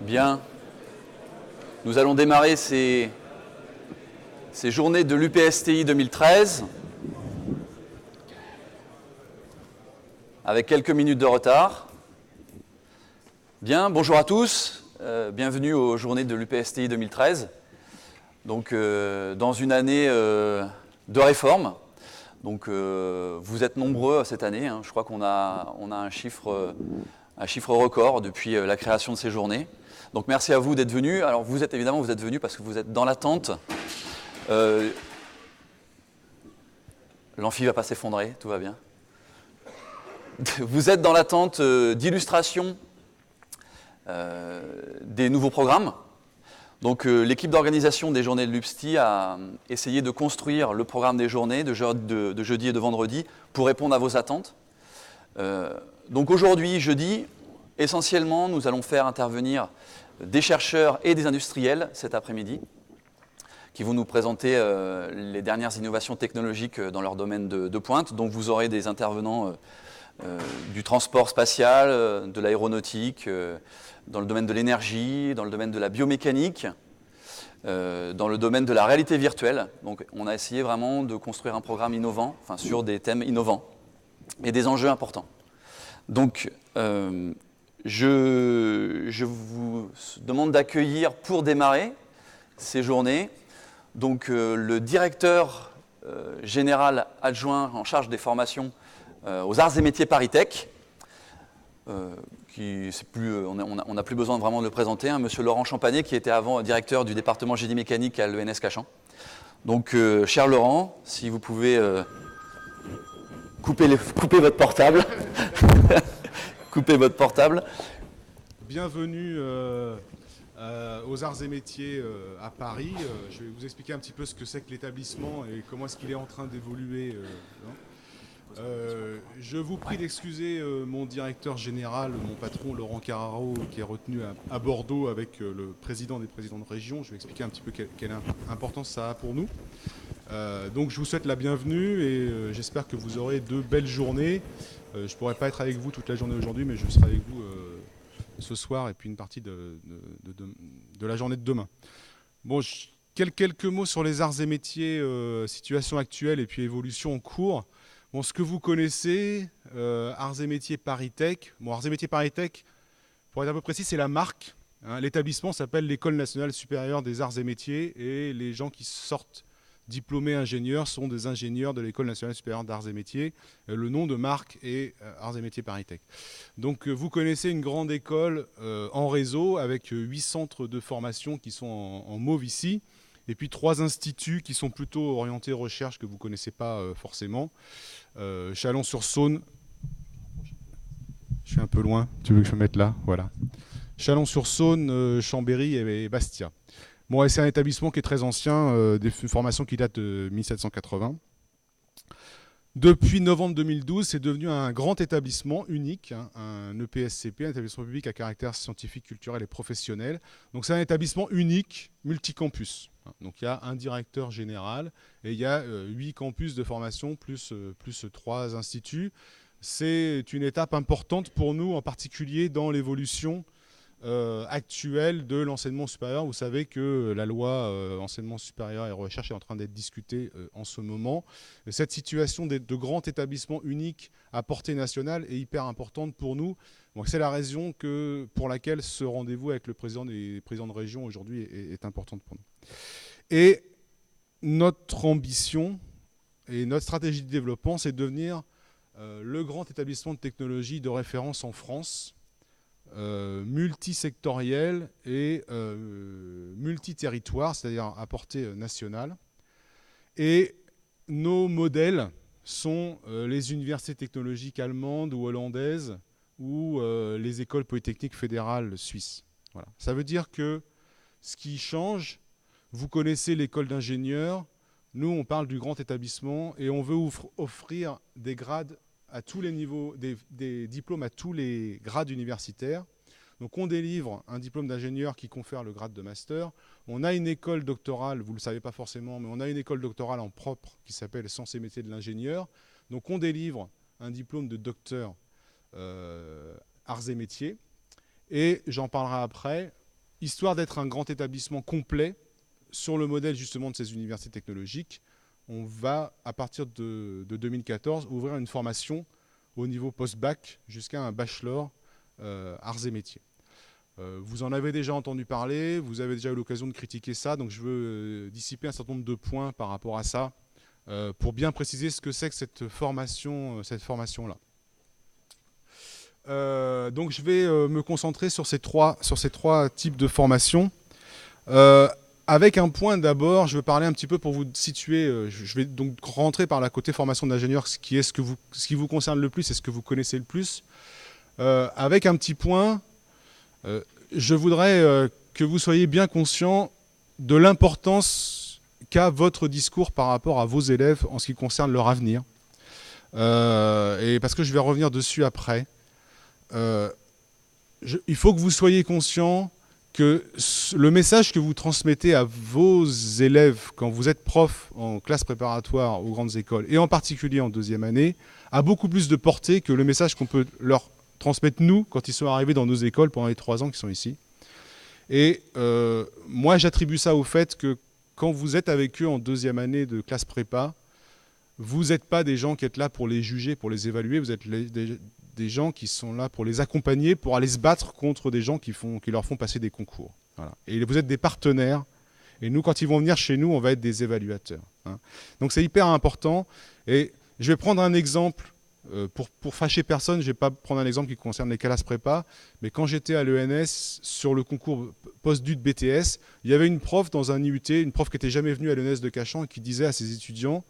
Bien, nous allons démarrer ces journées de l'UPSTI 2013 avec quelques minutes de retard. Bien, bonjour à tous, bienvenue aux journées de l'UPSTI 2013. Donc, dans une année de réforme. Donc, vous êtes nombreux cette année. Je crois qu'on a un chiffre record depuis la création de ces journées. Donc merci à vous d'être venus. Alors vous êtes venus parce que vous êtes dans l'attente. L'amphi ne va pas s'effondrer, tout va bien. Vous êtes dans l'attente d'illustration des nouveaux programmes. Donc l'équipe d'organisation des journées de l'UPSTI a essayé de construire le programme des journées de jeudi et de vendredi pour répondre à vos attentes. Donc aujourd'hui, jeudi, essentiellement, nous allons faire intervenir des chercheurs et des industriels cet après-midi qui vont nous présenter les dernières innovations technologiques dans leur domaine de pointe. Donc vous aurez des intervenants du transport spatial, de l'aéronautique, dans le domaine de l'énergie, dans le domaine de la biomécanique, dans le domaine de la réalité virtuelle. Donc on a essayé vraiment de construire un programme innovant, sur des thèmes innovants et des enjeux importants. Donc je vous demande d'accueillir pour démarrer ces journées donc, le directeur général adjoint en charge des formations aux arts et métiers ParisTech, on n'a plus besoin vraiment de le présenter, monsieur Laurent Champagnet, qui était avant directeur du département génie mécanique à l'ENS Cachan. Donc, cher Laurent, si vous pouvez couper votre portable. Coupez votre portable. Bienvenue aux Arts et Métiers à Paris. Je vais vous expliquer un petit peu ce que c'est que l'établissement et comment est-ce qu'il est en train d'évoluer. Je vous prie d'excuser mon directeur général, mon patron Laurent Carraro, qui est retenu à Bordeaux avec le président des présidents de région. Je vais expliquer un petit peu quelle importance ça a pour nous. Donc je vous souhaite la bienvenue et j'espère que vous aurez de belles journées. Je ne pourrai pas être avec vous toute la journée aujourd'hui, mais je serai avec vous ce soir et puis une partie de la journée de demain. Bon, quelques mots sur les arts et métiers, situation actuelle et puis évolution en cours. Bon, ce que vous connaissez, arts et métiers ParisTech. Bon, arts et métiers ParisTech, pour être un peu précis, c'est la marque. L'établissement s'appelle l'École nationale supérieure des arts et métiers et les gens qui sortent diplômés ingénieurs sont des ingénieurs de l'École nationale supérieure d'arts et métiers. Le nom de marque est Arts et métiers ParisTech. Donc vous connaissez une grande école en réseau avec 8 centres de formation qui sont en mauve ici, et puis 3 instituts qui sont plutôt orientés recherche que vous ne connaissez pas forcément. Chalon-sur-Saône, je suis un peu loin, tu veux que je me mette là? Voilà. Chalon-sur-Saône, Chambéry et Bastia. Bon, c'est un établissement qui est très ancien, des formations qui datent de 1780. Depuis novembre 2012, c'est devenu un grand établissement unique, un EPSCP, un établissement public à caractère scientifique, culturel et professionnel. Donc c'est un établissement unique, multicampus. Donc il y a un directeur général et il y a 8 campus de formation plus 3 instituts. C'est une étape importante pour nous, en particulier dans l'évolution actuelle de l'enseignement supérieur. Vous savez que la loi enseignement supérieur et recherche est en train d'être discutée en ce moment. Cette situation de grand établissement unique à portée nationale est hyper importante pour nous. Donc c'est la raison pour laquelle ce rendez-vous avec le président des présidents de région aujourd'hui est importante pour nous. Et notre ambition et notre stratégie de développement, c'est de devenir le grand établissement de technologie de référence en France, multisectoriel et multiterritoire, c'est-à-dire à portée nationale. Et nos modèles sont les universités technologiques allemandes ou hollandaises ou les écoles polytechniques fédérales suisses. Voilà. Ça veut dire que ce qui change, vous connaissez l'école d'ingénieurs, nous on parle du grand établissement et on veut offrir des grades à tous les niveaux, des diplômes à tous les grades universitaires. Donc on délivre un diplôme d'ingénieur qui confère le grade de master. On a une école doctorale, vous ne le savez pas forcément, mais on a une école doctorale en propre qui s'appelle Sciences et métiers de l'ingénieur. Donc on délivre un diplôme de docteur arts et métiers. Et j'en parlerai après, histoire d'être un grand établissement complet sur le modèle justement de ces universités technologiques, on va, à partir de 2014, ouvrir une formation au niveau post-bac jusqu'à un bachelor arts et métiers. Vous en avez déjà entendu parler, vous avez déjà eu l'occasion de critiquer ça, donc je veux dissiper un certain nombre de points par rapport à ça pour bien préciser ce que c'est que cette formation-là. Donc je vais me concentrer sur ces trois types de formations. Avec un point d'abord, je vais parler un petit peu pour vous situer, je vais donc rentrer par la côté formation d'ingénieur, ce qui vous concerne le plus et ce que vous connaissez le plus. Avec un petit point, je voudrais que vous soyez bien conscient de l'importance qu'a votre discours par rapport à vos élèves en ce qui concerne leur avenir. Et parce que je vais revenir dessus après. Il faut que vous soyez conscient que le message que vous transmettez à vos élèves quand vous êtes prof en classe préparatoire aux grandes écoles, et en particulier en deuxième année, a beaucoup plus de portée que le message qu'on peut leur transmettre nous quand ils sont arrivés dans nos écoles pendant les 3 ans qu'ils sont ici. Et moi, j'attribue ça au fait que quand vous êtes avec eux en deuxième année de classe prépa, vous n'êtes pas des gens qui êtes là pour les juger, pour les évaluer, vous êtes des gens qui sont là pour les accompagner, pour aller se battre contre des gens qui leur font passer des concours. Voilà. Et vous êtes des partenaires, et nous, quand ils vont venir chez nous, on va être des évaluateurs. Hein. Donc c'est hyper important, et je vais prendre un exemple, pour fâcher personne, je ne vais pas prendre un exemple qui concerne les classes prépa, mais quand j'étais à l'ENS, sur le concours post-DUT BTS, il y avait une prof dans un IUT, une prof qui n'était jamais venue à l'ENS de Cachan, et qui disait à ses étudiants: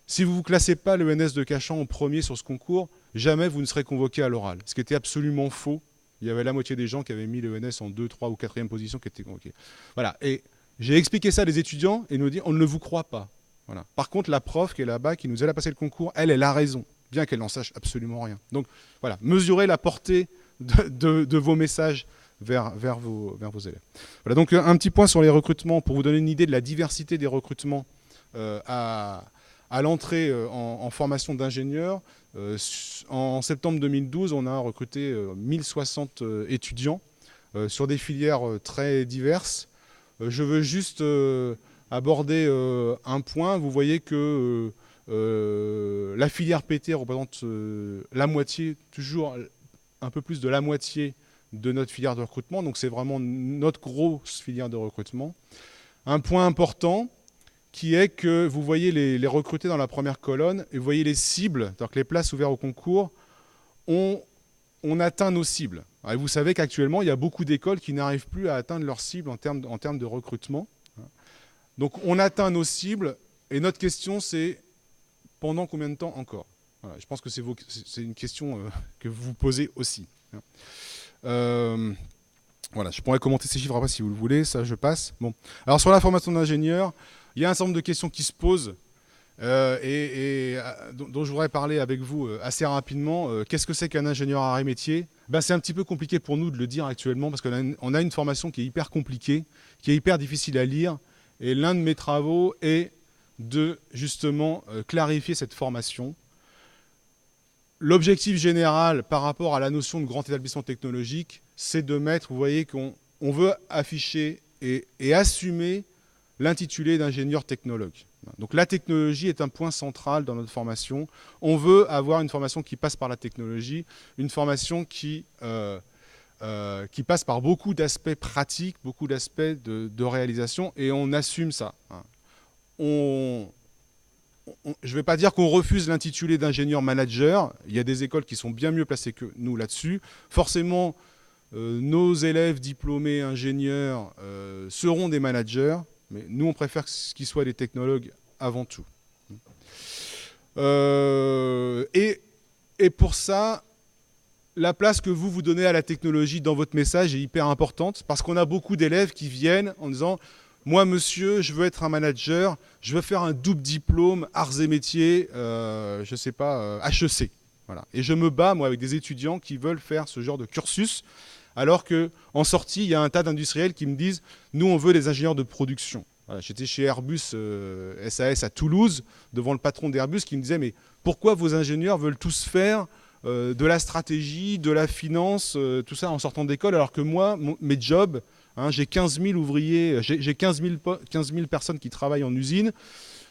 si vous ne vous classez pas l'ENS de Cachan en premier sur ce concours, jamais vous ne serez convoqué à l'oral. Ce qui était absolument faux. Il y avait la moitié des gens qui avaient mis l'ENS en 2, 3 ou 4e position qui étaient convoqués. Voilà. Et j'ai expliqué ça à des étudiants et ils nous dit: on ne vous croit pas. Voilà. Par contre, la prof qui est là-bas, qui nous a passé le concours, elle a raison, bien qu'elle n'en sache absolument rien. Donc voilà, mesurez la portée de vos messages vers vos élèves. Voilà, donc un petit point sur les recrutements pour vous donner une idée de la diversité des recrutements à l'entrée en formation d'ingénieur. En septembre 2012, on a recruté 1060 étudiants sur des filières très diverses. Je veux juste aborder un point. Vous voyez que la filière PT représente la moitié, toujours un peu plus de la moitié de notre filière de recrutement. Donc c'est vraiment notre grosse filière de recrutement. Un point important qui est que vous voyez les recrutés dans la première colonne et vous voyez les cibles, c'est-à-dire que les places ouvertes au concours, on atteint nos cibles. Et vous savez qu'actuellement, il y a beaucoup d'écoles qui n'arrivent plus à atteindre leurs cibles en termes de recrutement. Donc on atteint nos cibles et notre question c'est: pendant combien de temps encore? Voilà, je pense que c'est une question que vous vous posez aussi. Voilà, je pourrais commenter ces chiffres après si vous le voulez, ça je passe. Bon. Alors sur la formation d'ingénieur, il y a un certain nombre de questions qui se posent dont je voudrais parler avec vous assez rapidement. Qu'est-ce que c'est qu'un ingénieur arts et métiers? C'est un petit peu compliqué pour nous de le dire actuellement parce qu'on a une formation qui est hyper compliquée, qui est hyper difficile à lire. Et l'un de mes travaux est de justement clarifier cette formation. L'objectif général par rapport à la notion de grand établissement technologique, c'est de mettre, vous voyez qu'on veut afficher et assumer l'intitulé d'ingénieur technologue. Donc la technologie est un point central dans notre formation. On veut avoir une formation qui passe par la technologie, une formation qui passe par beaucoup d'aspects pratiques, beaucoup d'aspects de réalisation, et on assume ça. Je ne vais pas dire qu'on refuse l'intitulé d'ingénieur manager. Il y a des écoles qui sont bien mieux placées que nous là-dessus. Forcément, nos élèves diplômés ingénieurs seront des managers. Mais nous, on préfère qu'ils soient des technologues avant tout. Et pour ça, la place que vous donnez à la technologie dans votre message est hyper importante parce qu'on a beaucoup d'élèves qui viennent en disant: moi, monsieur, je veux être un manager, je veux faire un double diplôme, arts et métiers, je ne sais pas, HEC. Voilà. Et je me bats, moi, avec des étudiants qui veulent faire ce genre de cursus. Alors qu'en sortie, il y a un tas d'industriels qui me disent: nous, on veut des ingénieurs de production. Voilà, j'étais chez Airbus SAS à Toulouse, devant le patron d'Airbus, qui me disait: mais pourquoi vos ingénieurs veulent tous faire de la stratégie, de la finance, tout ça en sortant d'école, alors que moi, mes jobs, Hein, j'ai 15 000 ouvriers, j'ai 15 000 personnes qui travaillent en usine.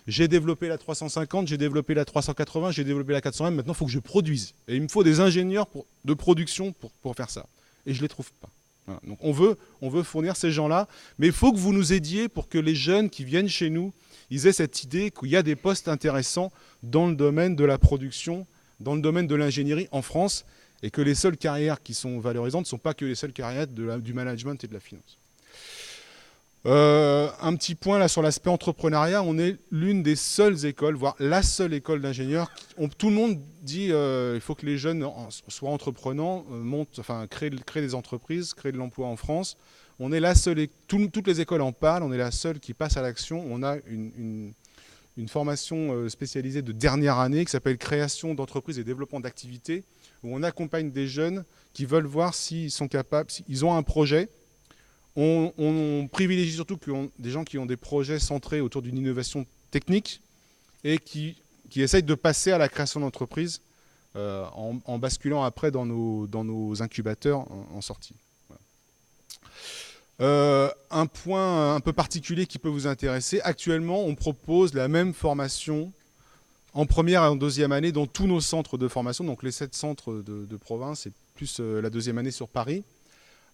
J'ai développé la 350, j'ai développé la 380, j'ai développé la 400M. Maintenant, il faut que je produise. Et il me faut des ingénieurs de production pour faire ça. Et je ne les trouve pas. Voilà. Donc on veut fournir ces gens-là. Mais il faut que vous nous aidiez pour que les jeunes qui viennent chez nous, ils aient cette idée qu'il y a des postes intéressants dans le domaine de la production, dans le domaine de l'ingénierie en France, et que les seules carrières qui sont valorisantes ne sont pas que les seules carrières du management et de la finance. Un petit point là sur l'aspect entrepreneuriat, on est l'une des seules écoles, voire la seule école d'ingénieurs. Tout le monde dit il faut que les jeunes soient entreprenants, créent des entreprises, créent de l'emploi en France. On est la seule, toutes les écoles en parlent, on est la seule qui passe à l'action. On a une formation spécialisée de dernière année qui s'appelle création d'entreprises et développement d'activités, où on accompagne des jeunes qui veulent voir s'ils sont capables, s'ils ont un projet. On privilégie surtout des gens qui ont des projets centrés autour d'une innovation technique et qui essayent de passer à la création d'entreprises en basculant après dans nos incubateurs en sortie. Voilà. Un point un peu particulier qui peut vous intéresser, actuellement on propose la même formation en première et en deuxième année dans tous nos centres de formation, donc les 7 centres de province et plus la deuxième année sur Paris.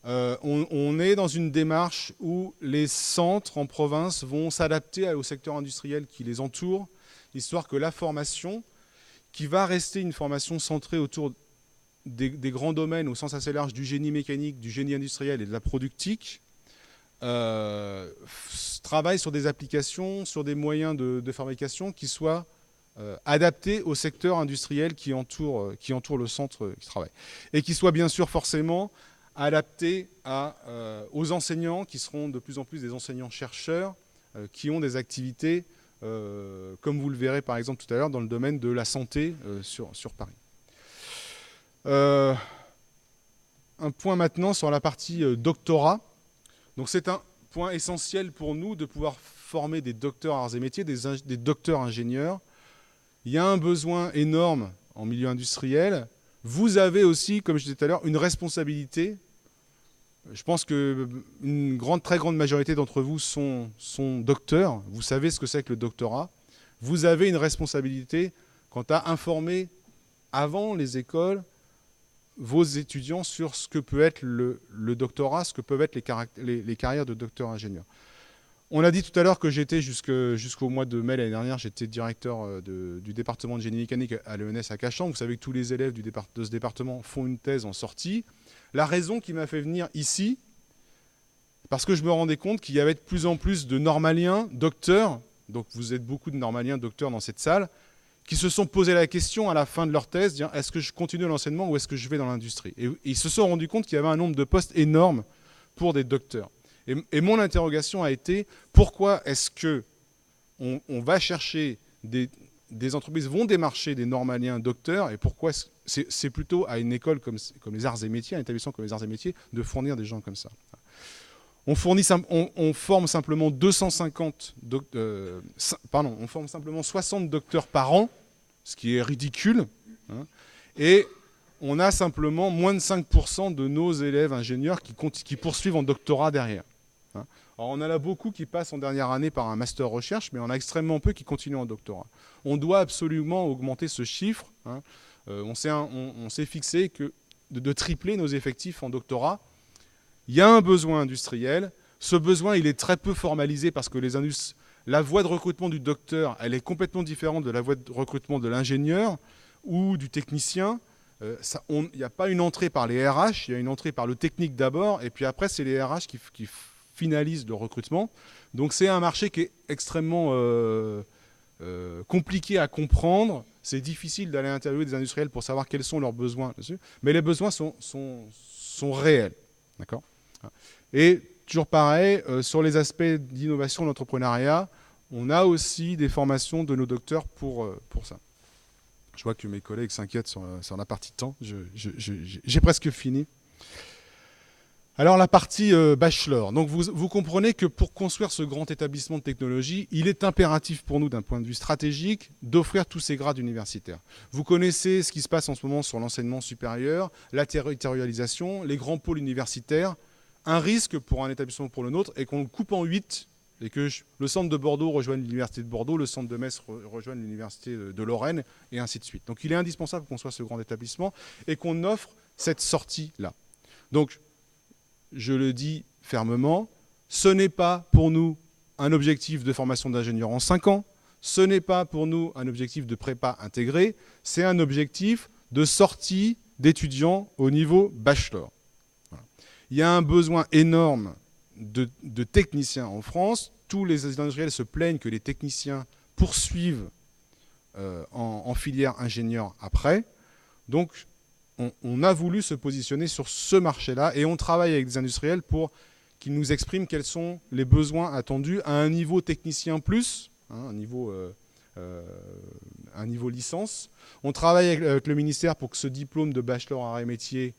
On est dans une démarche où les centres en province vont s'adapter au secteur industriel qui les entoure, histoire que la formation, qui va rester une formation centrée autour des grands domaines au sens assez large du génie mécanique, du génie industriel et de la productique, travaille sur des applications, sur des moyens de fabrication qui soient adaptés au secteur industriel qui entoure le centre qui travaille. Et qui soient bien sûr forcément adapté aux enseignants qui seront de plus en plus des enseignants-chercheurs qui ont des activités, comme vous le verrez par exemple tout à l'heure, dans le domaine de la santé sur Paris. Un point maintenant sur la partie doctorat. Donc c'est un point essentiel pour nous de pouvoir former des docteurs arts et métiers, des docteurs ingénieurs. Il y a un besoin énorme en milieu industriel. Vous avez aussi, comme je disais tout à l'heure, une responsabilité. Je pense qu'une très grande majorité d'entre vous sont docteurs. Vous savez ce que c'est que le doctorat. Vous avez une responsabilité quant à informer avant les écoles vos étudiants sur ce que peut être le doctorat, ce que peuvent être les carrières de docteur-ingénieur. On a dit tout à l'heure que j'étais jusqu'au mois de mai l'année dernière, j'étais directeur du département de génie mécanique à l'ENS à Cachan. Vous savez que tous les élèves de ce département font une thèse en sortie. La raison qui m'a fait venir ici, parce que je me rendais compte qu'il y avait de plus en plus de normaliens, docteurs, donc vous êtes beaucoup de normaliens, docteurs dans cette salle, qui se sont posé la question à la fin de leur thèse, dire est-ce que je continue l'enseignement ou est-ce que je vais dans l'industrie ? Et ils se sont rendus compte qu'il y avait un nombre de postes énorme pour des docteurs. Et mon interrogation a été, pourquoi est-ce qu'on va chercher des entreprises, vont démarcher des normaliens docteurs, et pourquoi c'est plutôt à une école comme les arts et métiers, un établissement comme les arts et métiers, de fournir des gens comme ça. On forme simplement 60 docteurs par an, ce qui est ridicule, hein, et on a simplement moins de 5% de nos élèves ingénieurs qui poursuivent en doctorat derrière. Hein. Alors on en a beaucoup qui passent en dernière année par un master recherche, mais on a extrêmement peu qui continuent en doctorat. On doit absolument augmenter ce chiffre. Hein. On s'est fixé de tripler nos effectifs en doctorat. Il y a un besoin industriel. Ce besoin, il est très peu formalisé parce que la voie de recrutement du docteur, elle est complètement différente de la voie de recrutement de l'ingénieur ou du technicien. Il n'y a pas une entrée par les RH, il y a une entrée par le technique d'abord, et puis après, c'est les RH qui finalisent le recrutement. Donc c'est un marché qui est extrêmement compliqué à comprendre. C'est difficile d'aller interviewer des industriels pour savoir quels sont leurs besoins dessus, mais les besoins sont réels. D'accord ? Et toujours pareil, sur les aspects d'innovation, d'entrepreneuriat, on a aussi des formations de nos docteurs pour ça. Je vois que mes collègues s'inquiètent sur la partie temps. J'ai presque fini. Alors la partie bachelor. Donc vous comprenez que pour construire ce grand établissement de technologie, il est impératif pour nous, d'un point de vue stratégique, d'offrir tous ces grades universitaires. Vous connaissez ce qui se passe en ce moment sur l'enseignement supérieur, la territorialisation, les grands pôles universitaires un risque pour un établissement ou pour le nôtre est qu'on le coupe en 8 et que le centre de Bordeaux rejoigne l'université de Bordeaux, le centre de Metz rejoigne l'université de Lorraine, et ainsi de suite. Donc il est indispensable qu'on soit ce grand établissement et qu'on offre cette sortie-là. Donc, je le dis fermement, ce n'est pas pour nous un objectif de formation d'ingénieur en 5 ans, ce n'est pas pour nous un objectif de prépa intégré, c'est un objectif de sortie d'étudiants au niveau bachelor. Voilà. Il y a un besoin énorme de techniciens en France. Tous les industriels se plaignent que les techniciens poursuivent en filière ingénieur après. Donc, on a voulu se positionner sur ce marché-là et on travaille avec des industriels pour qu'ils nous expriment quels sont les besoins attendus à un niveau technicien plus, un niveau licence. On travaille avec le ministère pour que ce diplôme de bachelor arts et métiers,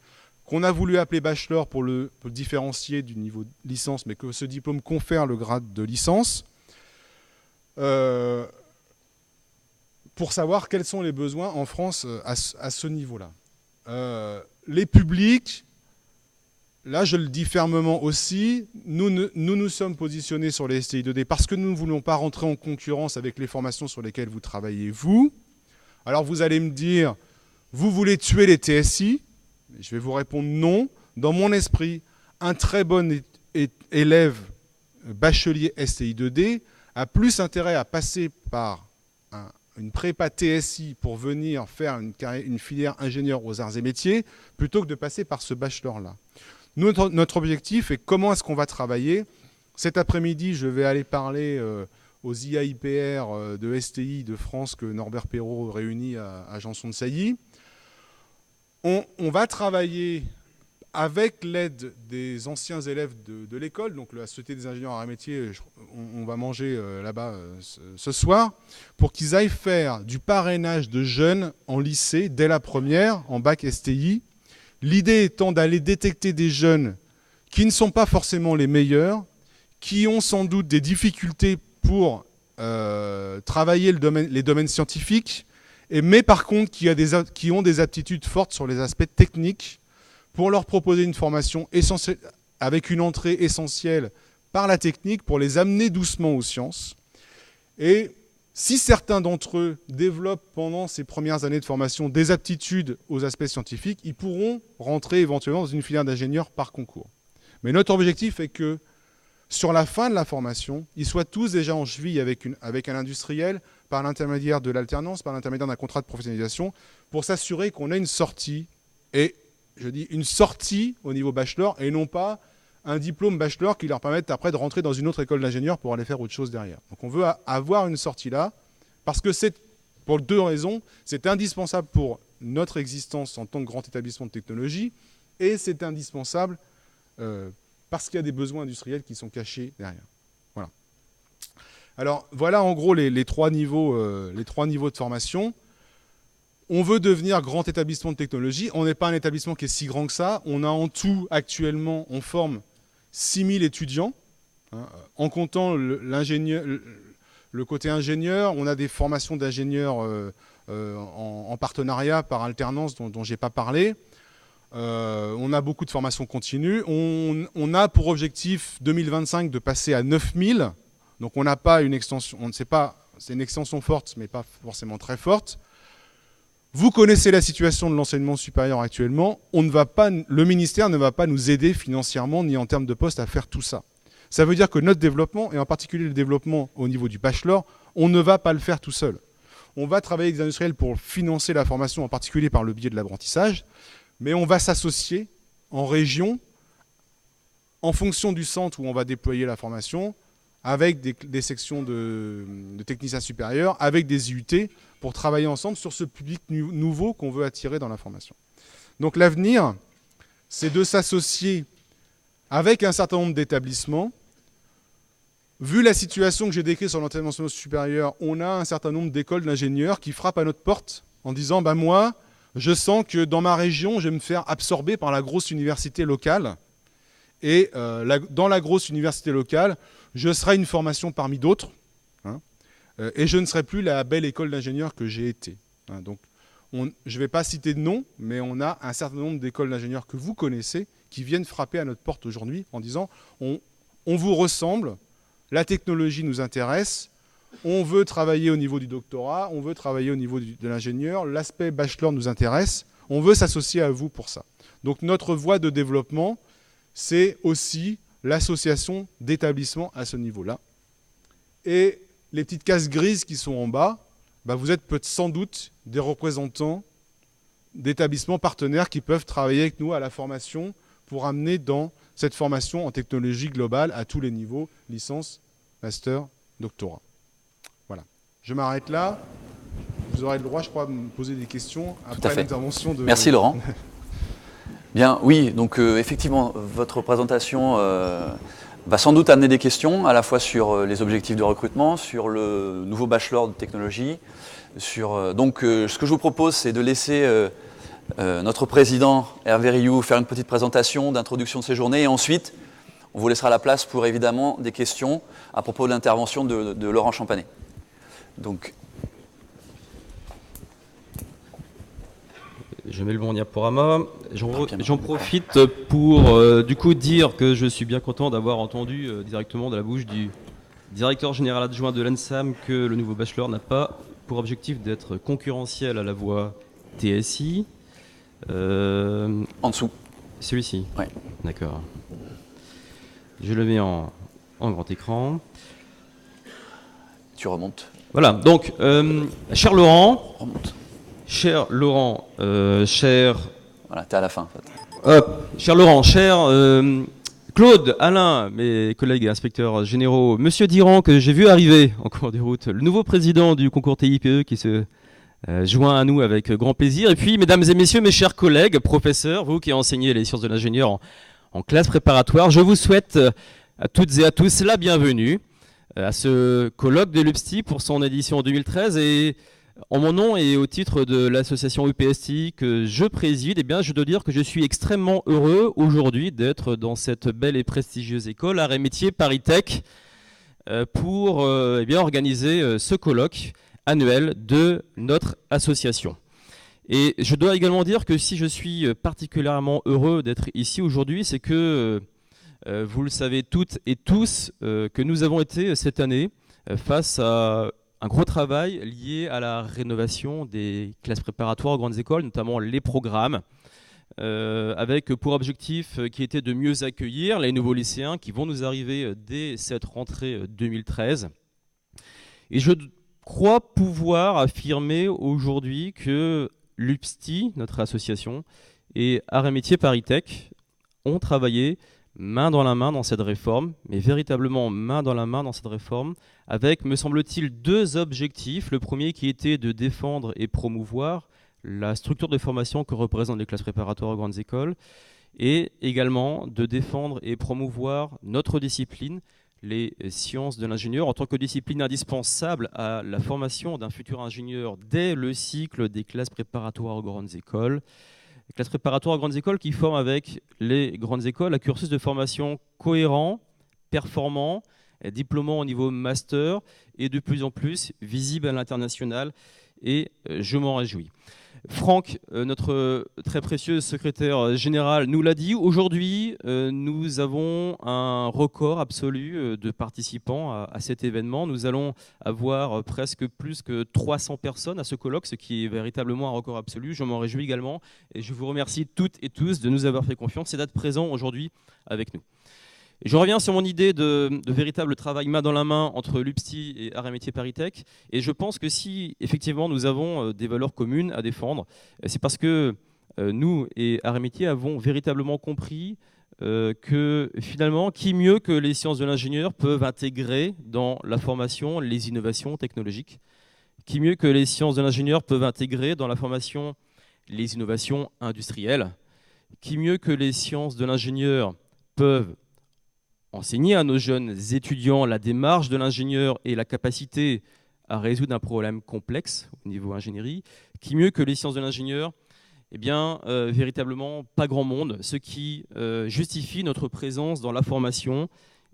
qu'on a voulu appeler bachelor pour le différencier du niveau licence, mais que ce diplôme confère le grade de licence, pour savoir quels sont les besoins en France à ce niveau-là. Les publics, là je le dis fermement aussi, nous sommes positionnés sur les STI 2D parce que nous ne voulons pas rentrer en concurrence avec les formations sur lesquelles vous travaillez, vous. Alors vous allez me dire, vous voulez tuer les TSI? Je vais vous répondre non. Dans mon esprit, un très bon élève bachelier STI 2D a plus intérêt à passer par une prépa TSI pour venir faire une filière ingénieur aux arts et métiers plutôt que de passer par ce bachelor-là. Notre objectif est comment est-ce qu'on va travailler. Cet après-midi, je vais aller parler aux IAIPR de STI de France que Norbert Perrault réunit à Janson-de-Sailly. On va travailler avec l'aide des anciens élèves de l'école, donc la Société des ingénieurs arts et métiers, on va manger là-bas ce soir, pour qu'ils aillent faire du parrainage de jeunes en lycée dès la première, en bac STI. L'idée étant d'aller détecter des jeunes qui ne sont pas forcément les meilleurs, qui ont sans doute des difficultés pour travailler les domaines scientifiques, mais par contre qui ont des aptitudes fortes sur les aspects techniques, pour leur proposer une formation essentielle, avec une entrée essentielle par la technique, pour les amener doucement aux sciences. Et si certains d'entre eux développent pendant ces premières années de formation des aptitudes aux aspects scientifiques, ils pourront rentrer éventuellement dans une filière d'ingénieur par concours. Mais notre objectif est que, sur la fin de la formation, ils soient tous déjà en cheville avec un industriel par l'intermédiaire de l'alternance, par l'intermédiaire d'un contrat de professionnalisation, pour s'assurer qu'on a une sortie, et je dis une sortie au niveau bachelor, et non pas un diplôme bachelor qui leur permette après de rentrer dans une autre école d'ingénieur pour aller faire autre chose derrière. Donc on veut avoir une sortie là, parce que c'est, pour 2 raisons, c'est indispensable pour notre existence en tant que grand établissement de technologie, et c'est indispensable parce qu'il y a des besoins industriels qui sont cachés derrière. Voilà. Alors voilà en gros les 3 niveaux de formation. On veut devenir grand établissement de technologie. On n'est pas un établissement qui est si grand que ça. On a en tout, actuellement, on forme 6000 étudiants. En comptant le côté ingénieur, on a des formations d'ingénieurs en partenariat par alternance dont je n'ai pas parlé. On a beaucoup de formations continues. On a pour objectif 2025 de passer à 9000. Donc on n'a pas une extension, on ne sait pas, c'est une extension forte, mais pas forcément très forte. Vous connaissez la situation de l'enseignement supérieur actuellement. Le ministère ne va pas nous aider financièrement ni en termes de postes à faire tout ça. Ça veut dire que notre développement, et en particulier le développement au niveau du bachelor, on ne va pas le faire tout seul. On va travailler avec des industriels pour financer la formation, en particulier par le biais de l'apprentissage, mais on va s'associer en région, en fonction du centre où on va déployer la formation, avec des sections de techniciens supérieurs, avec des IUT, pour travailler ensemble sur ce public nouveau qu'on veut attirer dans la formation. Donc l'avenir, c'est de s'associer avec un certain nombre d'établissements. Vu la situation que j'ai décrite sur l'enseignement supérieur, on a un certain nombre d'écoles d'ingénieurs qui frappent à notre porte en disant « moi, je sens que dans ma région, je vais me faire absorber par la grosse université locale. Et dans la grosse université locale, je serai une formation parmi d'autres. Et je ne serai plus la belle école d'ingénieurs que j'ai été. » Donc, je ne vais pas citer de nom, mais on a un certain nombre d'écoles d'ingénieurs que vous connaissez qui viennent frapper à notre porte aujourd'hui en disant on vous ressemble, la technologie nous intéresse, on veut travailler au niveau du doctorat, on veut travailler au niveau de l'ingénieur, l'aspect bachelor nous intéresse, on veut s'associer à vous pour ça. Donc notre voie de développement, c'est aussi l'association d'établissements à ce niveau-là. Et les petites cases grises qui sont en bas, vous êtes sans doute des représentants d'établissements partenaires qui peuvent travailler avec nous à la formation pour amener dans cette formation en technologie globale à tous les niveaux, licence, master, doctorat. Voilà. Je m'arrête là. Vous aurez le droit, je crois, de me poser des questions après l'intervention de... Merci Laurent. Bien, oui, donc effectivement, votre présentation va sans doute amener des questions, à la fois sur les objectifs de recrutement, sur le nouveau bachelor de technologie. Donc ce que je vous propose, c'est de laisser notre président Hervé Rioux faire une petite présentation d'introduction de ces journées, et ensuite, on vous laissera la place pour évidemment des questions à propos de l'intervention de Laurent Champanet. Donc, je mets le bon diaporama. J'en profite pour du coup dire que je suis bien content d'avoir entendu directement de la bouche du directeur général adjoint de l'ENSAM que le nouveau bachelor n'a pas pour objectif d'être concurrentiel à la voie TSI. En dessous. Celui-ci. Oui. D'accord. Je le mets en grand écran. Tu remontes. Voilà. Donc, cher Laurent. Remonte. Cher Laurent, cher... Voilà, t'es à la fin. En fait. Hop, cher Laurent, cher Claude, Alain, mes collègues et inspecteurs généraux, Monsieur Diran, que j'ai vu arriver en cours de route, le nouveau président du concours TIPE qui se joint à nous avec grand plaisir, et puis, mesdames et messieurs, mes chers collègues, professeurs, vous qui enseignez les sciences de l'ingénieur en classe préparatoire, je vous souhaite à toutes et à tous la bienvenue à ce colloque de l'UPSTI pour son édition 2013, et en mon nom et au titre de l'association UPSTI que je préside, eh bien, je dois dire que je suis extrêmement heureux aujourd'hui d'être dans cette belle et prestigieuse école Arts et Métiers ParisTech pour organiser ce colloque annuel de notre association. Et je dois également dire que si je suis particulièrement heureux d'être ici aujourd'hui, c'est que vous le savez toutes et tous que nous avons été cette année face à un gros travail lié à la rénovation des classes préparatoires aux grandes écoles, notamment les programmes, avec pour objectif qui était de mieux accueillir les nouveaux lycéens qui vont nous arriver dès cette rentrée 2013. Et je crois pouvoir affirmer aujourd'hui que l'UPSTI, notre association, et Arts et Métiers ParisTech ont travaillé main dans la main dans cette réforme, mais véritablement main dans la main dans cette réforme, avec, me semble-t-il, deux objectifs. Le premier qui était de défendre et promouvoir la structure de formation que représentent les classes préparatoires aux grandes écoles, et également de défendre et promouvoir notre discipline, les sciences de l'ingénieur, en tant que discipline indispensable à la formation d'un futur ingénieur dès le cycle des classes préparatoires aux grandes écoles. Les classes préparatoires aux grandes écoles qui forment avec les grandes écoles un cursus de formation cohérent, performant, diplômant au niveau master et de plus en plus visible à l'international, et je m'en réjouis. Franck, notre très précieux secrétaire général, nous l'a dit. Aujourd'hui, nous avons un record absolu de participants à cet événement. Nous allons avoir presque plus que 300 personnes à ce colloque, ce qui est véritablement un record absolu. Je m'en réjouis également et je vous remercie toutes et tous de nous avoir fait confiance et d'être présents aujourd'hui avec nous. Je reviens sur mon idée de véritable travail main dans la main entre l'UPSTI et Arts et Métiers ParisTech. Et je pense que si effectivement nous avons des valeurs communes à défendre, c'est parce que nous et Arts et Métiers avons véritablement compris que finalement, qui mieux que les sciences de l'ingénieur peuvent intégrer dans la formation les innovations technologiques, qui mieux que les sciences de l'ingénieur peuvent intégrer dans la formation les innovations industrielles, qui mieux que les sciences de l'ingénieur peuvent enseigner à nos jeunes étudiants la démarche de l'ingénieur et la capacité à résoudre un problème complexe au niveau ingénierie, qui mieux que les sciences de l'ingénieur, eh bien, véritablement pas grand monde, ce qui justifie notre présence dans la formation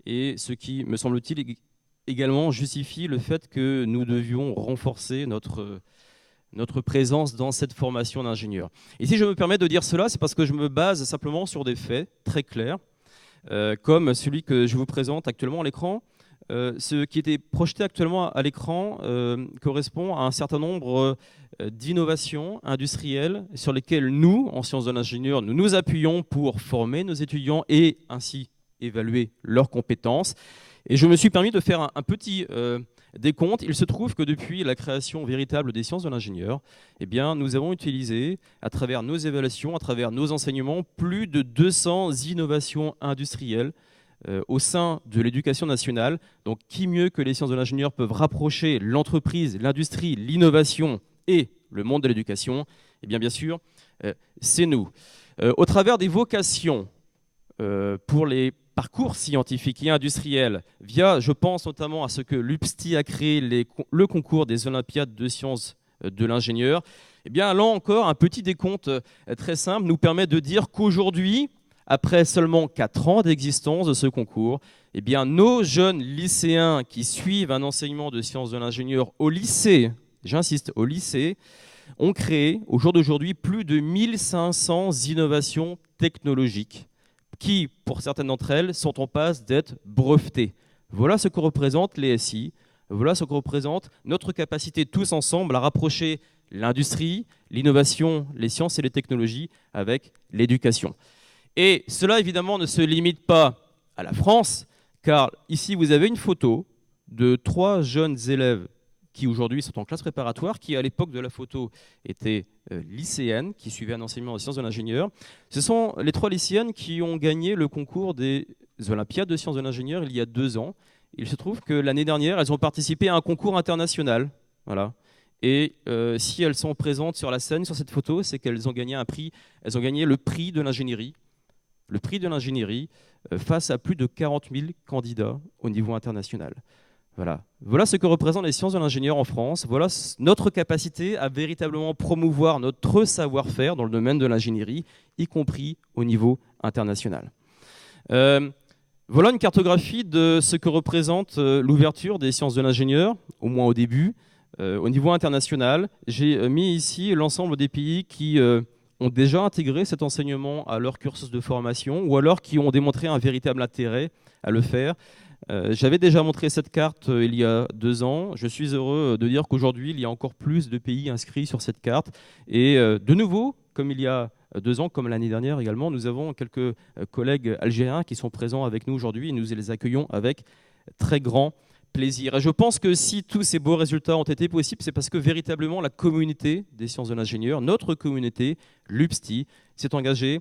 et ce qui, me semble-t-il, également justifie le fait que nous devions renforcer notre notre présence dans cette formation d'ingénieur. Et si je me permets de dire cela, c'est parce que je me base simplement sur des faits très clairs, comme celui que je vous présente actuellement à l'écran. Ce qui était projeté actuellement à l'écran correspond à un certain nombre d'innovations industrielles sur lesquelles nous, en sciences de l'ingénieur, nous nous appuyons pour former nos étudiants et ainsi évaluer leurs compétences. Et je me suis permis de faire un petit décompte. Il se trouve que depuis la création véritable des sciences de l'ingénieur, eh bien, nous avons utilisé, à travers nos évaluations, à travers nos enseignements, plus de 200 innovations industrielles au sein de l'éducation nationale. Donc, qui mieux que les sciences de l'ingénieur peuvent rapprocher l'entreprise, l'industrie, l'innovation et le monde de l'éducation? Eh bien, bien sûr, c'est nous. Au travers des vocations pour les parcours scientifiques et industriels, via, je pense notamment à ce que l'UPSTI a créé, le concours des Olympiades de sciences de l'ingénieur, eh bien, là encore, un petit décompte très simple nous permet de dire qu'aujourd'hui, après seulement 4 ans d'existence de ce concours, eh bien, nos jeunes lycéens qui suivent un enseignement de sciences de l'ingénieur au lycée, j'insiste, au lycée, ont créé, au jour d'aujourd'hui, plus de 1500 innovations technologiques qui, pour certaines d'entre elles, sont en passe d'être brevetées. Voilà ce que représentent les SI, voilà ce que représente notre capacité tous ensemble à rapprocher l'industrie, l'innovation, les sciences et les technologies avec l'éducation. Et cela, évidemment, ne se limite pas à la France, car ici, vous avez une photo de 3 jeunes élèves qui, aujourd'hui, sont en classe préparatoire, qui, à l'époque de la photo, étaient lycéennes, qui suivaient un enseignement en sciences de l'ingénieur. Ce sont les 3 lycéennes qui ont gagné le concours des Olympiades de sciences de l'ingénieur il y a 2 ans. Il se trouve que l'année dernière, elles ont participé à un concours international. Voilà. Et si elles sont présentes sur la scène, sur cette photo, c'est qu'elles ont gagné un prix. Elles ont gagné le prix de l'ingénierie. Le prix de l'ingénierie face à plus de 40 000 candidats au niveau international. Voilà. Voilà ce que représentent les sciences de l'ingénieur en France. Voilà notre capacité à véritablement promouvoir notre savoir-faire dans le domaine de l'ingénierie, y compris au niveau international. Voilà une cartographie de ce que représente l'ouverture des sciences de l'ingénieur, au moins au début. Au niveau international, j'ai mis ici l'ensemble des pays qui ont déjà intégré cet enseignement à leur cursus de formation ou alors qui ont démontré un véritable intérêt à le faire. J'avais déjà montré cette carte il y a 2 ans. Je suis heureux de dire qu'aujourd'hui, il y a encore plus de pays inscrits sur cette carte. Et de nouveau, comme il y a 2 ans, comme l'année dernière également, nous avons quelques collègues algériens qui sont présents avec nous aujourd'hui et nous les accueillons avec très grand plaisir. Et je pense que si tous ces beaux résultats ont été possibles, c'est parce que véritablement la communauté des sciences de l'ingénieur, notre communauté, l'UPSTI, s'est engagée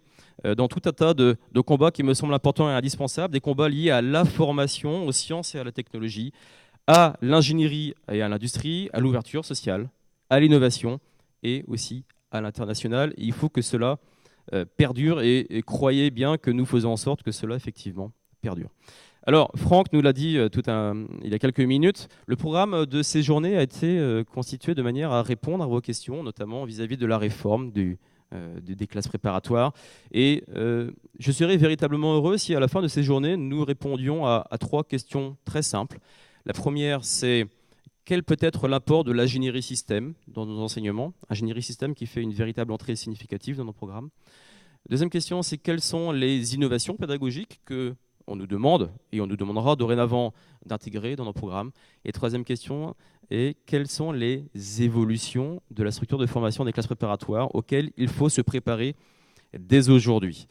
dans tout un tas de combats qui me semblent importants et indispensables, des combats liés à la formation, aux sciences et à la technologie, à l'ingénierie et à l'industrie, à l'ouverture sociale, à l'innovation et aussi à l'international. Il faut que cela perdure et croyez bien que nous faisons en sorte que cela effectivement perdure. Alors, Franck nous l'a dit il y a quelques minutes, le programme de ces journées a été constitué de manière à répondre à vos questions, notamment vis-à-vis de la réforme des classes préparatoires. Et je serais véritablement heureux si à la fin de ces journées, nous répondions à 3 questions très simples. La première, c'est quel peut être l'apport de l'ingénierie système dans nos enseignements, ingénierie système qui fait une véritable entrée significative dans nos programmes. Deuxième question, c'est quelles sont les innovations pédagogiques que on nous demande, et on nous demandera dorénavant d'intégrer dans nos programmes. Et troisième question est quelles sont les évolutions de la structure de formation des classes préparatoires auxquelles il faut se préparer dès aujourd'hui.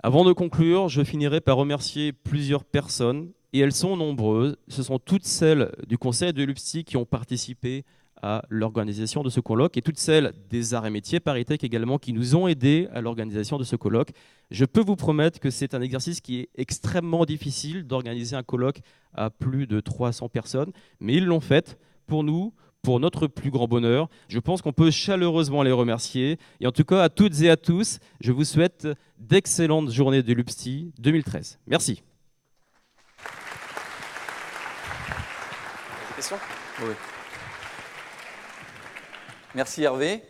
Avant de conclure, je finirai par remercier plusieurs personnes, et elles sont nombreuses. Ce sont toutes celles du conseil de l'UPSTI qui ont participé à l'organisation de ce colloque et toutes celles des arts et métiers Paritech également qui nous ont aidés à l'organisation de ce colloque. Je peux vous promettre que c'est un exercice qui est extrêmement difficile d'organiser un colloque à plus de 300 personnes, mais ils l'ont fait pour nous, pour notre plus grand bonheur. Je pense qu'on peut chaleureusement les remercier. Et en tout cas, à toutes et à tous, je vous souhaite d'excellentes journées de l'UPSTI 2013. Merci. Des questions ? Oui. Merci Hervé.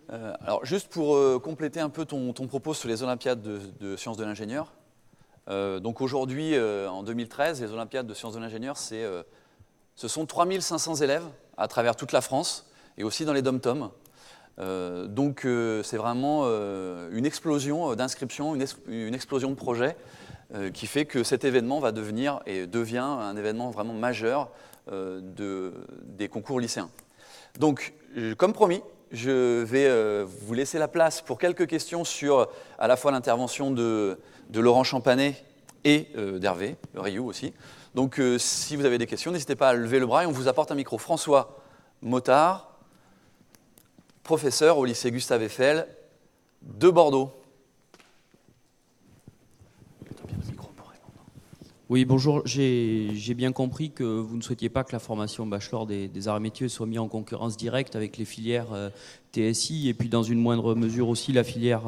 Alors juste pour compléter un peu ton propos sur les Olympiades de sciences de l'ingénieur. Donc aujourd'hui, en 2013, les Olympiades de sciences de l'ingénieur, ce sont 3500 élèves à travers toute la France et aussi dans les dom-toms. Donc c'est vraiment une explosion d'inscriptions, une explosion de projets qui fait que cet événement va devenir et devient un événement vraiment majeur des concours lycéens. Donc, comme promis, je vais vous laisser la place pour quelques questions sur à la fois l'intervention de Laurent Champanet et d'Hervé Rioux aussi. Donc, si vous avez des questions, n'hésitez pas à lever le bras et on vous apporte un micro. François Motard, professeur au lycée Gustave Eiffel de Bordeaux. Oui, bonjour. J'ai bien compris que vous ne souhaitiez pas que la formation bachelor des arts et métiers soit mise en concurrence directe avec les filières TSI et puis dans une moindre mesure aussi la filière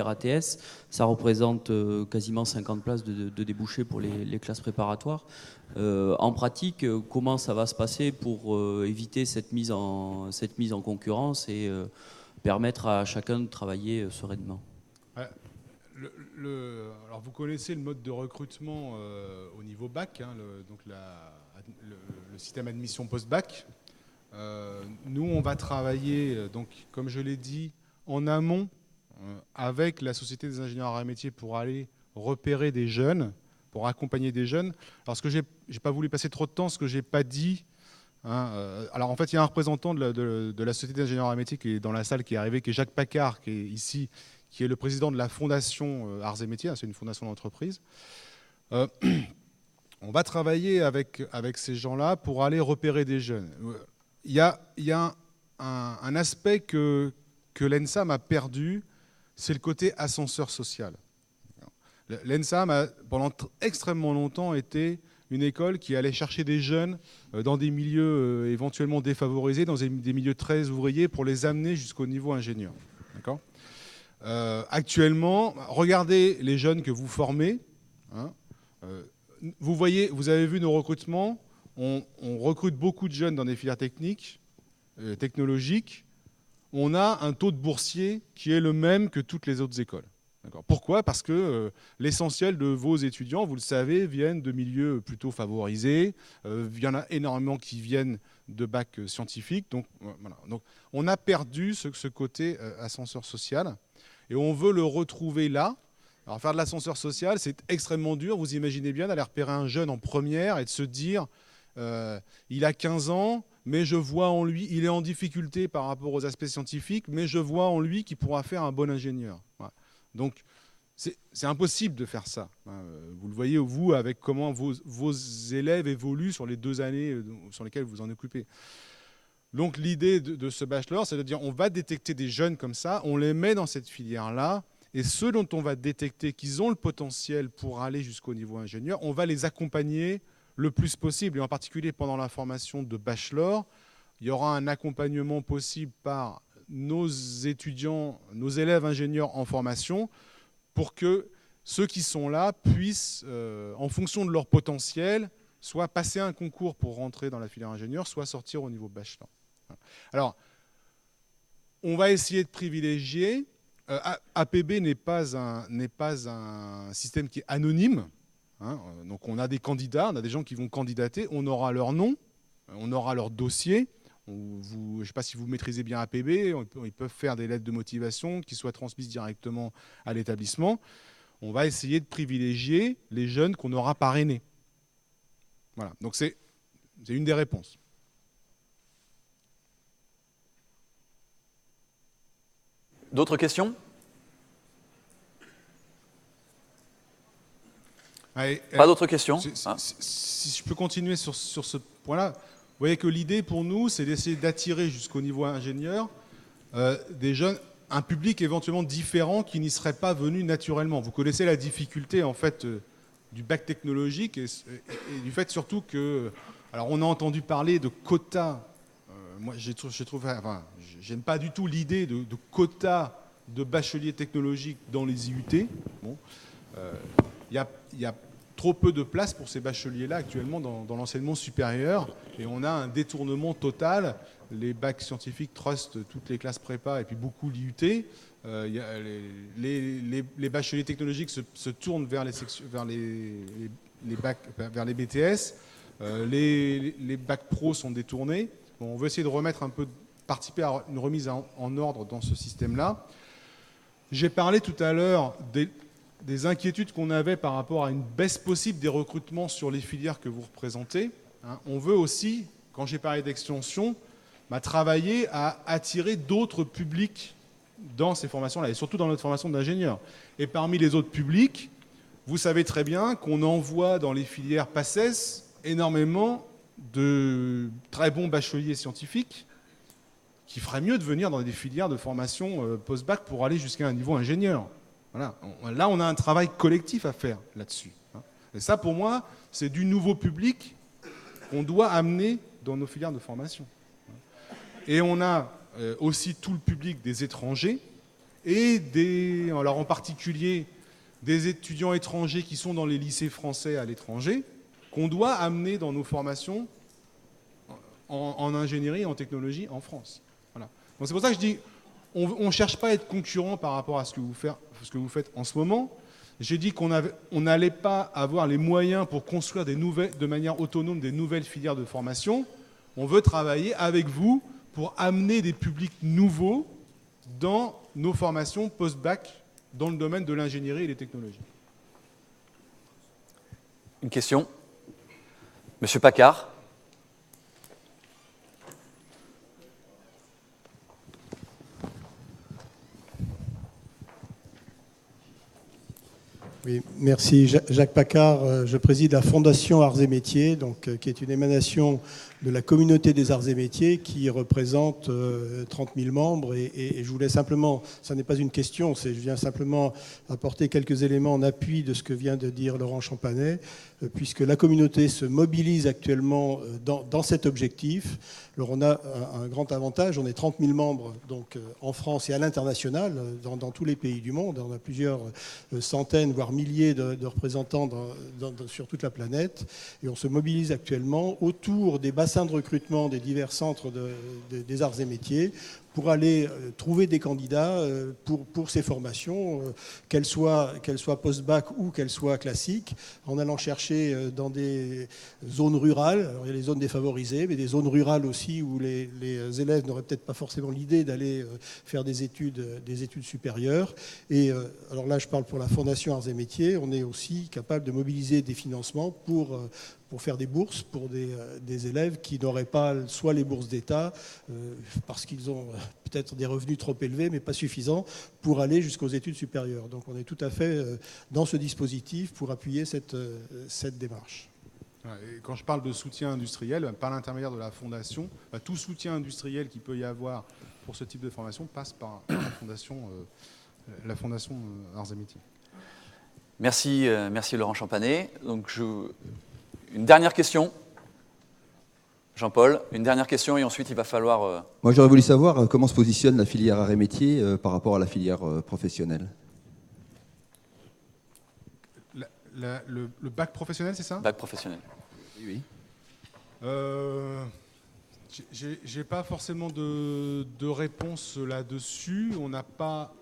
ATS. Ça représente quasiment 50 places de débouchés pour les classes préparatoires. En pratique, comment ça va se passer pour éviter cette mise en concurrence et permettre à chacun de travailler sereinement ? Alors vous connaissez le mode de recrutement au niveau bac, hein, donc le système admission post-bac. Nous, on va travailler, donc, comme je l'ai dit, en amont avec la Société des ingénieurs arts et métiers pour aller repérer des jeunes, pour accompagner des jeunes. Alors, ce que j'ai pas voulu passer trop de temps, ce que j'ai pas dit. Alors, en fait, il y a un représentant de la Société des ingénieurs arts et métiers qui est dans la salle, qui est arrivé, qui est Jacques Paccard, qui est ici, qui est le président de la fondation Arts et Métiers, c'est une fondation d'entreprise. On va travailler avec ces gens-là pour aller repérer des jeunes. Il y a un aspect que l'ENSAM a perdu, c'est le côté ascenseur social. L'ENSAM a pendant extrêmement longtemps été une école qui allait chercher des jeunes dans des milieux éventuellement défavorisés, dans des milieux très ouvriers, pour les amener jusqu'au niveau ingénieur. D'accord ? Actuellement, regardez les jeunes que vous formez. Hein, vous avez vu nos recrutements. On recrute beaucoup de jeunes dans des filières techniques, technologiques. On a un taux de boursiers qui est le même que toutes les autres écoles. Pourquoi ? Parce que l'essentiel de vos étudiants, vous le savez, viennent de milieux plutôt favorisés. Il y en a énormément qui viennent de bacs scientifiques. Donc, voilà. Donc, on a perdu ce côté ascenseur social. Et on veut le retrouver là. Alors faire de l'ascenseur social, c'est extrêmement dur. Vous imaginez bien d'aller repérer un jeune en première et de se dire il a 15 ans, mais je vois en lui, il est en difficulté par rapport aux aspects scientifiques, mais je vois en lui qu'il pourra faire un bon ingénieur. Voilà. Donc c'est impossible de faire ça. Vous le voyez, vous, avec comment vos élèves évoluent sur les 2 années sur lesquelles vous en occupez. Donc l'idée de ce bachelor, c'est de dire on va détecter des jeunes comme ça, on les met dans cette filière-là, et ceux dont on va détecter qu'ils ont le potentiel pour aller jusqu'au niveau ingénieur, on va les accompagner le plus possible, et en particulier pendant la formation de bachelor, il y aura un accompagnement possible par nos étudiants, nos élèves ingénieurs en formation, pour que ceux qui sont là puissent, en fonction de leur potentiel, soit passer un concours pour rentrer dans la filière ingénieur, soit sortir au niveau bachelor. Alors, on va essayer de privilégier. APB n'est pas un système qui est anonyme. Hein, donc, on a des candidats, on a des gens qui vont candidater. On aura leur nom, on aura leur dossier. Je ne sais pas si vous maîtrisez bien APB. Ils peuvent faire des lettres de motivation qui soient transmises directement à l'établissement. On va essayer de privilégier les jeunes qu'on aura parrainés. Voilà. Donc, c'est une des réponses. D'autres questions ? Allez, Pas d'autres questions ? Si je peux continuer sur ce point-là, vous voyez que l'idée pour nous, c'est d'essayer d'attirer jusqu'au niveau ingénieur des jeunes, un public éventuellement différent qui n'y serait pas venu naturellement. Vous connaissez la difficulté en fait du bac technologique et du fait surtout que, alors on a entendu parler de quotas. Moi, j'aime pas du tout l'idée de quotas de bacheliers technologiques dans les IUT. Bon, y a trop peu de place pour ces bacheliers-là actuellement dans l'enseignement supérieur, et on a un détournement total. Les bacs scientifiques trustent toutes les classes prépa et puis beaucoup l'IUT. Les bacheliers technologiques se tournent vers les BTS. Les bacs pro sont détournés. Bon, on veut essayer de remettre un peu participer à une remise en ordre dans ce système-là. J'ai parlé tout à l'heure des inquiétudes qu'on avait par rapport à une baisse possible des recrutements sur les filières que vous représentez. On veut aussi, quand j'ai parlé d'extension, travailler à attirer d'autres publics dans ces formations-là, et surtout dans notre formation d'ingénieur. Et parmi les autres publics, vous savez très bien qu'on envoie dans les filières PACES énormément de très bons bacheliers scientifiques qui feraient mieux de venir dans des filières de formation post-bac pour aller jusqu'à un niveau ingénieur. Voilà. Là, on a un travail collectif à faire là-dessus. Et ça, pour moi, c'est du nouveau public qu'on doit amener dans nos filières de formation. Et on a aussi tout le public des étrangers et alors en particulier des étudiants étrangers qui sont dans les lycées français à l'étranger, qu'on doit amener dans nos formations en ingénierie et en technologie en France. Voilà. Donc c'est pour ça que je dis, on ne cherche pas à être concurrent par rapport à ce que vous faites en ce moment. J'ai dit qu'on n'allait pas avoir les moyens pour construire de manière autonome des nouvelles filières de formation. On veut travailler avec vous pour amener des publics nouveaux dans nos formations post-bac dans le domaine de l'ingénierie et des technologies. Une question ? Monsieur Paccard. Oui, merci. Jacques Paccard, je préside la Fondation Arts et Métiers, qui est une émanation de la communauté des arts et métiers qui représente 30 000 membres. Et je voulais simplement, ça n'est pas une question, je viens simplement apporter quelques éléments en appui de ce que vient de dire Laurent Champanet, puisque la communauté se mobilise actuellement dans cet objectif. Alors on a un grand avantage, on est 30 000 membres donc, en France et à l'international, dans tous les pays du monde. On a plusieurs centaines, voire milliers de représentants sur toute la planète. Et on se mobilise actuellement autour des bassins de recrutement des divers centres des arts et métiers pour aller trouver des candidats pour ces formations, qu'elles soient post-bac ou qu'elles soient classiques, en allant chercher dans des zones rurales. Alors il y a les zones défavorisées, mais des zones rurales aussi où les élèves n'auraient peut-être pas forcément l'idée d'aller faire des études supérieures. Et alors là, je parle pour la Fondation Arts et Métiers, on est aussi capable de mobiliser des financements pour faire des bourses pour des élèves qui n'auraient pas soit les bourses d'État, parce qu'ils ont peut-être des revenus trop élevés, mais pas suffisants, pour aller jusqu'aux études supérieures. Donc on est tout à fait dans ce dispositif pour appuyer cette démarche. Et quand je parle de soutien industriel, par l'intermédiaire de la Fondation, tout soutien industriel qu'il peut y avoir pour ce type de formation passe par la Fondation Arts et Métiers. Merci Laurent Champanet. Donc une dernière question. Jean-Paul, une dernière question et ensuite il va falloir... Moi j'aurais voulu savoir comment se positionne la filière arts et métiers par rapport à la filière professionnelle. Le bac professionnel, c'est ça ? Bac professionnel. Oui. J'ai pas forcément de réponse là-dessus. On n'a pas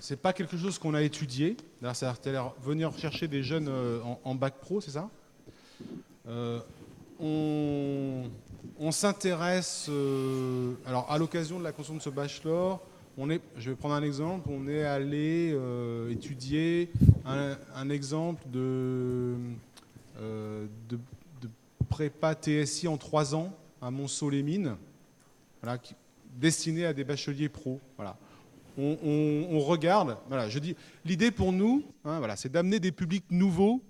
c'est pas quelque chose qu'on a étudié. C'est-à-dire venir chercher des jeunes en bac pro, c'est ça ? On s'intéresse, alors à l'occasion de la construction de ce bachelor, je vais prendre un exemple, on est allé étudier un exemple de prépa TSI en 3 ans à Monceau-les-Mines, voilà, destiné à des bacheliers pro. Voilà. On regarde, voilà, je dis, l'idée pour nous, voilà, c'est d'amener des publics nouveaux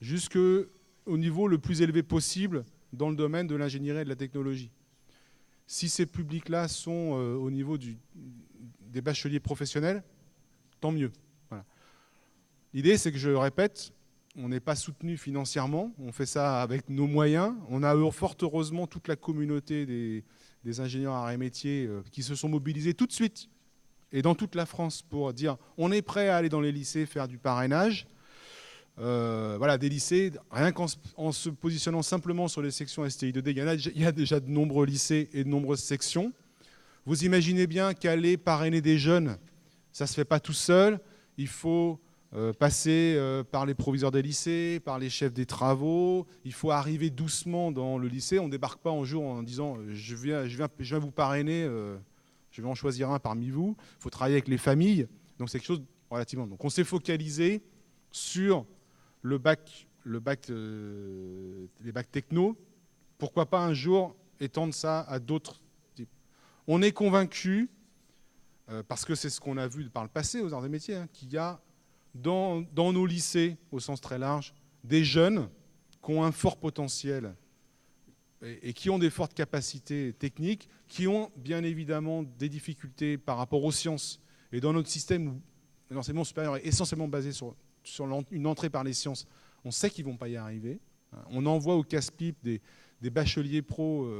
jusqu'au niveau le plus élevé possible dans le domaine de l'ingénierie et de la technologie. Si ces publics-là sont au niveau des bacheliers professionnels, tant mieux. Voilà. L'idée, c'est que, je le répète, on n'est pas soutenu financièrement, on fait ça avec nos moyens. On a fort heureusement toute la communauté des ingénieurs arts et métiers qui se sont mobilisés tout de suite et dans toute la France pour dire on est prêt à aller dans les lycées faire du parrainage. Voilà, des lycées, rien qu'en se positionnant simplement sur les sections STI2D, il y a déjà de nombreux lycées et de nombreuses sections. Vous imaginez bien qu'aller parrainer des jeunes, ça ne se fait pas tout seul. Il faut passer par les proviseurs des lycées, par les chefs des travaux. Il faut arriver doucement dans le lycée. On ne débarque pas un jour en disant je viens vous parrainer, je vais en choisir un parmi vous. Il faut travailler avec les familles. Donc c'est quelque chose relativement. Donc on s'est focalisé sur les bacs techno. Pourquoi pas un jour étendre ça à d'autres types. On est convaincu, parce que c'est ce qu'on a vu par le passé aux arts et métiers, qu'il y a dans nos lycées, au sens très large, des jeunes qui ont un fort potentiel et qui ont des fortes capacités techniques, qui ont bien évidemment des difficultés par rapport aux sciences. Et dans notre système où l'enseignement supérieur est essentiellement basé sur une entrée par les sciences, on sait qu'ils ne vont pas y arriver. On envoie au casse-pipe des bacheliers pros.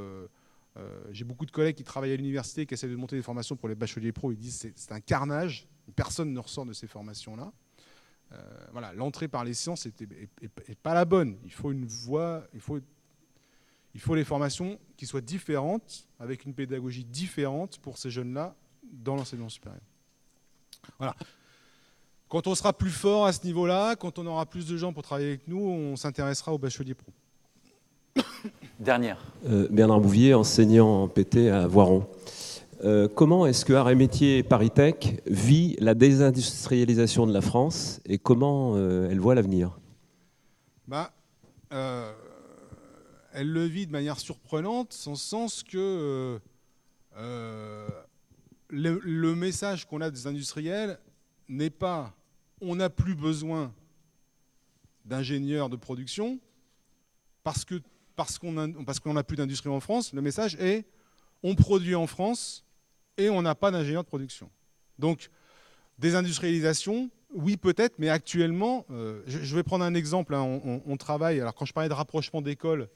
J'ai beaucoup de collègues qui travaillent à l'université, qui essaient de monter des formations pour les bacheliers pros. Ils disent que c'est un carnage. Personne ne ressort de ces formations-là. Voilà, l'entrée par les sciences n'est pas la bonne. Il faut une voie, il faut les formations qui soient différentes, avec une pédagogie différente pour ces jeunes-là dans l'enseignement supérieur. Voilà. Quand on sera plus fort à ce niveau-là, quand on aura plus de gens pour travailler avec nous, on s'intéressera aux bacheliers pro. Dernière. Bernard Bouvier, enseignant en PT à Voiron. Comment est-ce que Arts et Métiers ParisTech vit la désindustrialisation de la France et comment elle voit l'avenir? Elle le vit de manière surprenante, en ce sens que le message qu'on a des industriels n'est pas « on n'a plus besoin d'ingénieurs de production parce qu'on n'a plus d'industrie en France ». Le message est « on produit en France et on n'a pas d'ingénieurs de production ». Donc, désindustrialisation, oui peut-être, mais actuellement, je vais prendre un exemple. On travaille, alors quand je parlais de rapprochement d'écoles,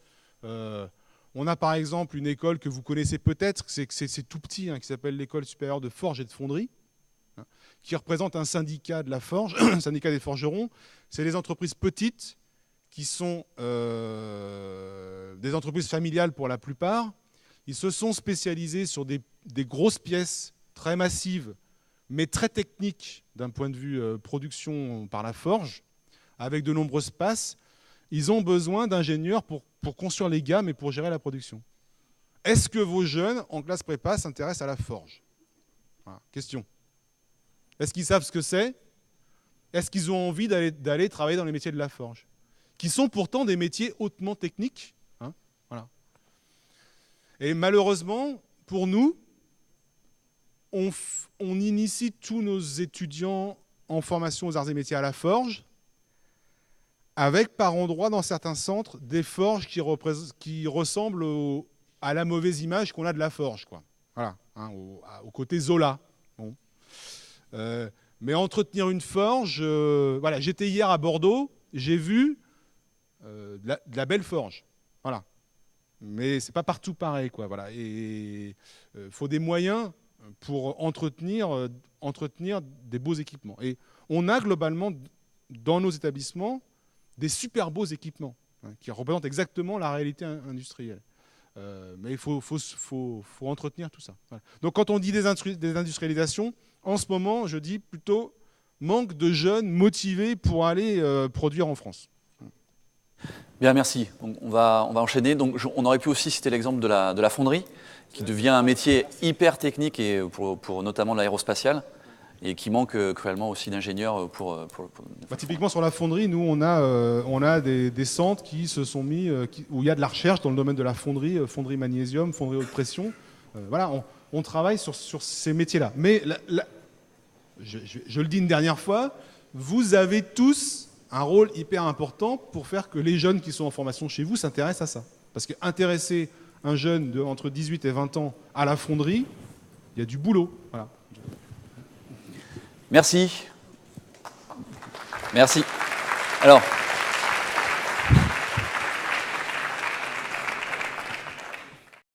on a par exemple une école que vous connaissez peut-être, c'est tout petit, qui s'appelle l'École supérieure de forge et de fonderie, qui représente un syndicat de la forge, un syndicat des forgerons. C'est des entreprises petites qui sont des entreprises familiales pour la plupart. Ils se sont spécialisés sur des grosses pièces très massives, mais très techniques d'un point de vue production par la forge, avec de nombreuses passes. Ils ont besoin d'ingénieurs pour construire les gammes et pour gérer la production. Est-ce que vos jeunes en classe prépa s'intéressent à la forge? Voilà, question. Est-ce qu'ils savent ce que c'est? Est-ce qu'ils ont envie d'aller travailler dans les métiers de la forge, qui sont pourtant des métiers hautement techniques, voilà. Et malheureusement, pour nous, on initie tous nos étudiants en formation aux arts et métiers à la forge, avec par endroits dans certains centres des forges qui ressemblent à la mauvaise image qu'on a de la forge, quoi. Voilà, au côté Zola. Bon. Mais entretenir une forge, voilà, j'étais hier à Bordeaux, j'ai vu de la belle forge, voilà. Mais c'est pas partout pareil, quoi. Voilà. Et faut des moyens pour entretenir des beaux équipements. Et on a globalement dans nos établissements des super beaux équipements qui représentent exactement la réalité industrielle. Mais il faut entretenir tout ça. Voilà. Donc quand on dit désindustrialisation, en ce moment, je dis plutôt manque de jeunes motivés pour aller produire en France. Bien, merci. Donc, on va enchaîner. Donc, on aurait pu aussi citer l'exemple de la fonderie, qui devient un métier hyper technique et pour notamment l'aérospatiale, et qui manque cruellement aussi d'ingénieurs pour... Typiquement sur la fonderie, nous on a des centres qui se sont mis, où il y a de la recherche dans le domaine de la fonderie, fonderie magnésium, fonderie haute pression. Voilà, on travaille sur ces métiers-là. Mais je le dis une dernière fois, vous avez tous un rôle hyper important pour faire que les jeunes qui sont en formation chez vous s'intéressent à ça. Parce qu'intéresser un jeune entre 18 et 20 ans à la fonderie, il y a du boulot. Voilà. Merci. Merci. Alors,